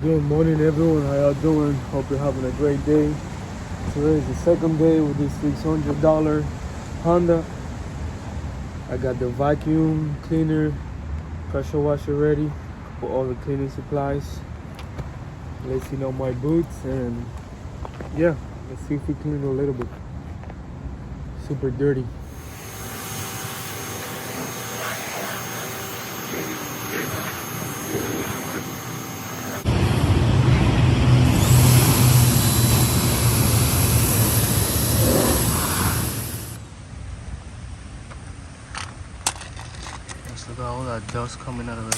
Good morning, everyone. How y'all doing? Hope you're having a great day. Today is the second day with this $600 Honda. I got the vacuum cleaner, pressure washer ready for all the cleaning supplies. Lacing on my boots, and yeah, let's see if we clean a little bit. Super dirty. Let's look at all that dust coming out of it.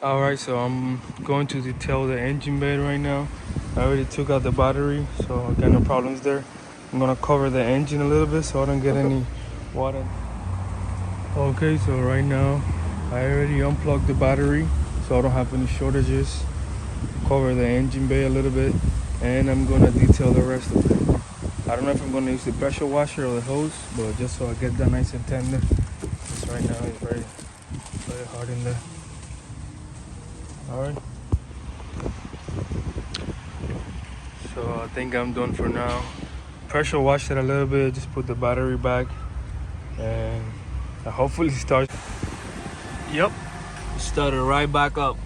Alright, so I'm going to detail the engine bay right now. I already took out the battery, so I got no problems there. I'm gonna cover the engine a little bit so I don't get any water. Okay, so right now I already unplugged the battery so I don't have any shortages. Cover the engine bay a little bit, and I'm gonna detail the rest of it. I don't know if I'm gonna use the pressure washer or the hose, but just so I get that nice and tender. Because right now it's very hard in there. Alright, so I think I'm done for now. Pressure washed it a little bit, just put the battery back, and hopefully start. Yep, started right back up.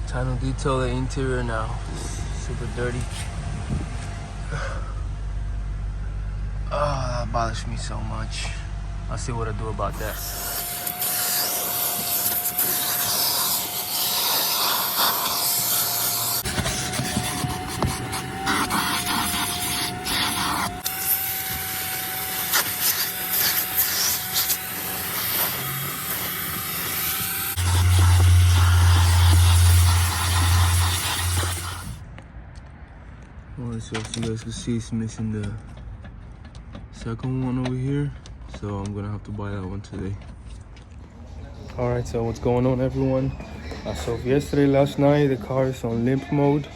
Time to detail the interior now. Super dirty. Oh, that bothers me so much. I'll see what I do about that. Well, so as you guys can see, it's missing the second one over here, so I'm gonna have to buy that one today. All right, so what's going on, everyone? So yesterday, last night, the car is on limp mode.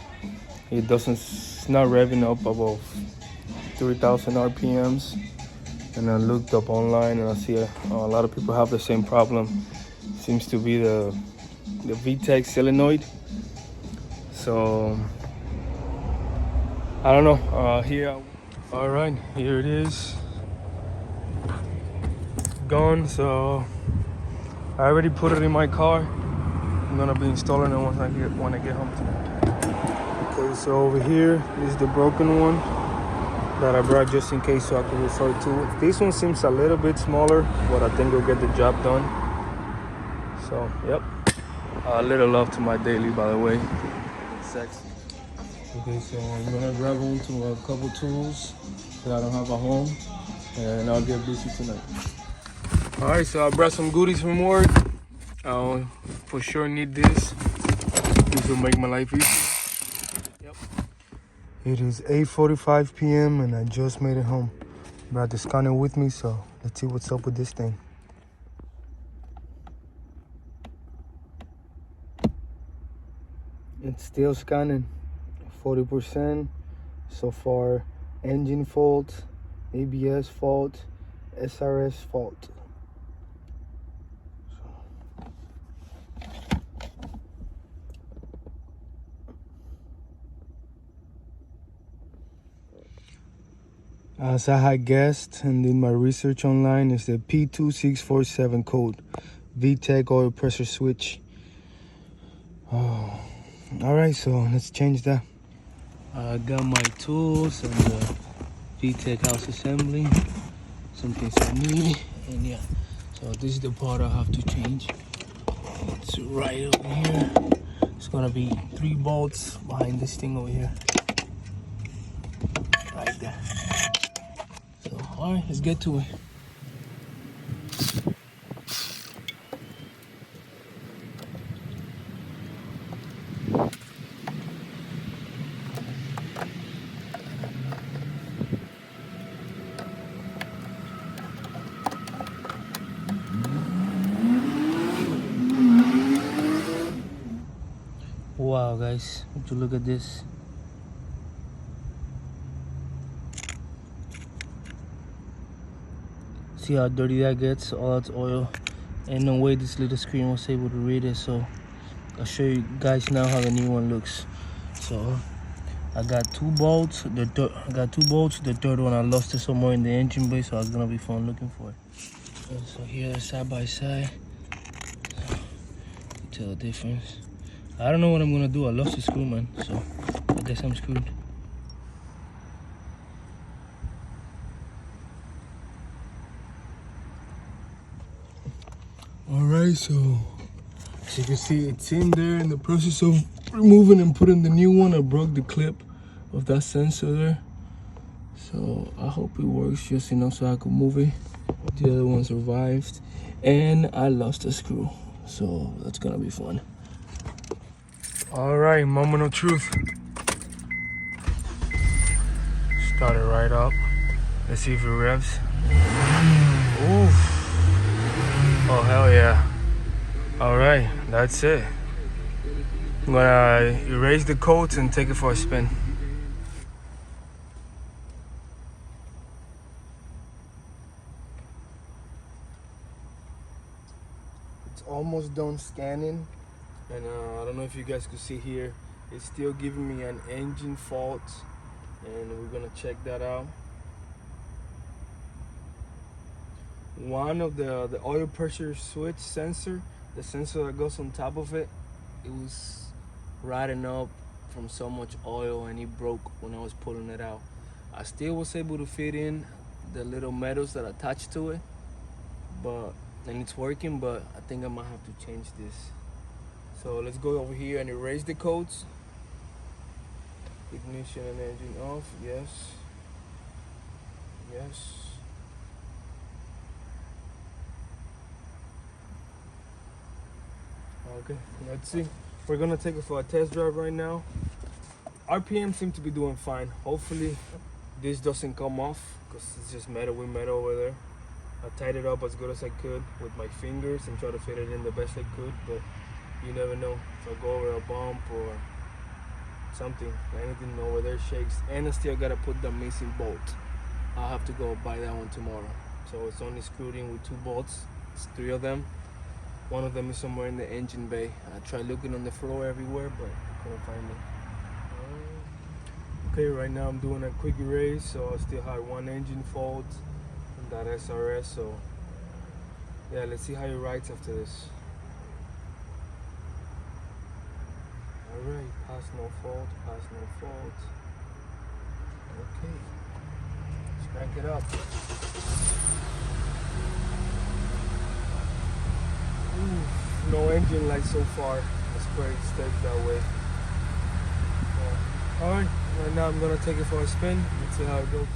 It's not revving up above 3,000 RPMs. And I looked up online, and I see a lot of people have the same problem. Seems to be the VTEC solenoid. So I don't know. All right, here it is. Gone. So I already put it in my car. I'm gonna be installing it when I get home tonight. Okay, so over here is the broken one that I brought just in case, so I can refer to it. This one seems a little bit smaller, but I think it'll get the job done. So, yep. A little love to my daily, by the way. Sexy. Okay, so I'm gonna grab onto a couple tools that I don't have at home, and I'll get busy tonight. All right, so I brought some goodies from work. I'll for sure need this. This will make my life easier. Yep. It is 8:45 p.m. and I just made it home. Brought the scanner with me, so let's see what's up with this thing. It's still scanning. 40% so far. Engine fault, ABS fault, SRS fault. As I had guessed and did my research online, is the P2647 code, VTEC oil pressure switch. Oh, all right, so let's change that. I got my tools and the VTEC house assembly, some things I need, and yeah, so this is the part I have to change. It's right over here. It's gonna be 3 bolts behind this thing over here, right there. So, all right, let's get to it. Wow, guys, would you look at this? See how dirty that gets? All that's oil. Ain't no way this little screen was able to read it, so I'll show you guys now how the new one looks. So I got 2 bolts. The third one I lost it somewhere in the engine bay, so it's gonna be fun looking for it. And so here they're side by side. Tell the difference. I don't know what I'm gonna do. I lost the screw, man, so I guess I'm screwed. Alright, so as you can see, it's in there in the process of removing and putting the new one. I broke the clip of that sensor there, so I hope it works just enough so I can move it. The other one survived, and I lost a screw, so that's gonna be fun. Alright, moment of truth. Start it right up. Let's see if it revs. Oof. Oh, hell yeah. Alright, that's it. I'm gonna erase the coats and take it for a spin. It's almost done scanning, and I don't know if you guys could see here, it's still giving me an engine fault, and we're gonna check that out. One of the oil pressure switch sensor, the sensor that goes on top of it, it was riding up from so much oil, and it broke when I was pulling it out. I still was able to fit in the little metals that attach to it, and it's working, but I think I might have to change this. So let's go over here and erase the codes. Ignition and engine off, yes. Yes. Okay, let's see. We're gonna take it for a test drive right now. RPM seem to be doing fine. Hopefully this doesn't come off, because it's just metal with metal over there. I tied it up as good as I could with my fingers and try to fit it in the best I could, but you never know. If I go over a bump or something, anything over there shakes. And I still gotta put the missing bolt. I'll have to go buy that one tomorrow. So it's only screwed in with 2 bolts. It's 3 of them. One of them is somewhere in the engine bay. I tried looking on the floor everywhere, but I couldn't find it. Okay, right now I'm doing a quick erase, so I still have 1 engine fault from that SRS. So yeah, let's see how it writes after this. Alright, pass no fault, pass no fault. Okay, let's crank it up. Ooh, no engine light so far. That's great, it stays that way. Alright, right now I'm gonna take it for a spin. Let's see how it goes.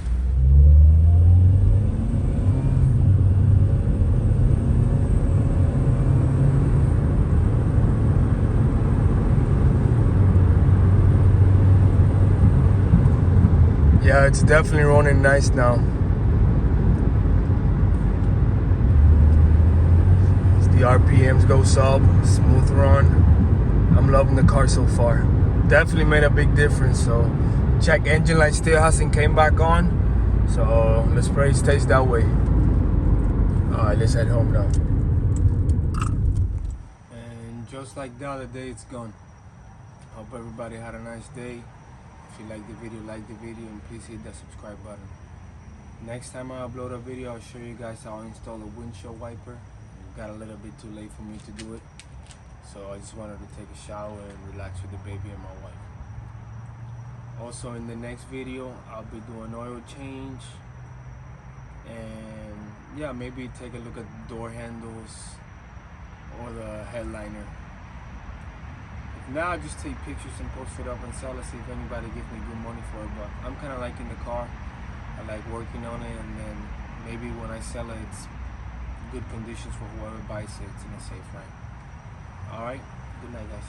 Yeah, it's definitely running nice now. As the RPMs goes up, smooth run. I'm loving the car so far. Definitely made a big difference. So check engine light still hasn't came back on. So let's pray it stays that way. Alright, let's head home now. And just like the other day, it's gone. Hope everybody had a nice day. If you like the video, and please hit that subscribe button. Next time I upload a video, I'll show you guys how I install a windshield wiper. It got a little bit too late for me to do it, so I just wanted to take a shower and relax with the baby and my wife. Also in the next video, I'll be doing oil change, and yeah, maybe take a look at the door handles or the headliner. Now I just take pictures and post it up and sell it, see if anybody gives me good money for it. But I'm kind of liking the car. I like working on it, and then maybe when I sell it, it's good conditions for whoever buys it. It's in a safe ride. Alright, good night guys.